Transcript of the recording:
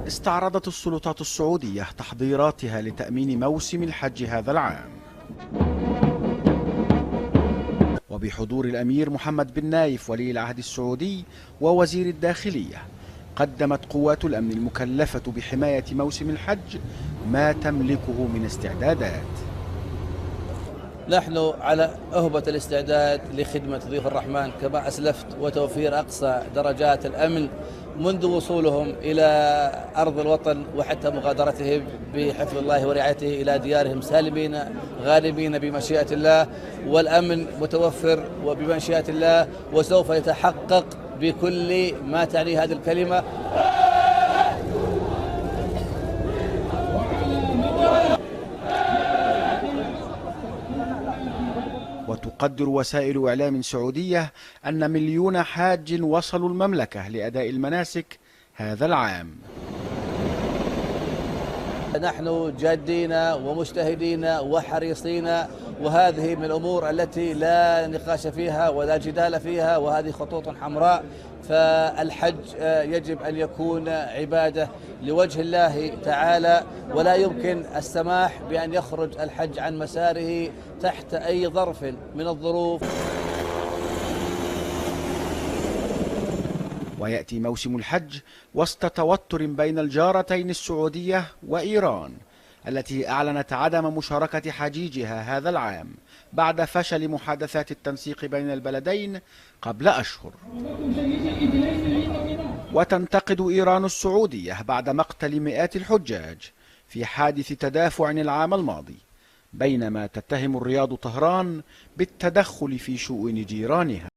استعرضت السلطات السعودية تحضيراتها لتأمين موسم الحج هذا العام، وبحضور الأمير محمد بن نايف ولي العهد السعودي ووزير الداخلية، قدمت قوات الأمن المكلفة بحماية موسم الحج ما تملكه من استعدادات. نحن على أهبة الاستعداد لخدمة ضيوف الرحمن كما أسلفت، وتوفير أقصى درجات الأمن منذ وصولهم إلى أرض الوطن وحتى مغادرتهم بحفظ الله ورعايته إلى ديارهم سالمين غانمين بمشيئة الله، والأمن متوفر وبمشيئة الله، وسوف يتحقق بكل ما تعني هذه الكلمة. وتقدر وسائل إعلام سعودية أن مليون حاج وصلوا المملكة لأداء المناسك هذا العام. نحن جادين ومجتهدين وحريصين، وهذه من الأمور التي لا نقاش فيها ولا جدال فيها، وهذه خطوط حمراء. فالحج يجب أن يكون عبادة لوجه الله تعالى، ولا يمكن السماح بأن يخرج الحج عن مساره تحت أي ظرف من الظروف. ويأتي موسم الحج وسط توتر بين الجارتين السعودية وإيران، التي أعلنت عدم مشاركة حجيجها هذا العام بعد فشل محادثات التنسيق بين البلدين قبل أشهر. وتنتقد إيران السعودية بعد مقتل مئات الحجاج في حادث تدافع العام الماضي، بينما تتهم الرياض طهران بالتدخل في شؤون جيرانها.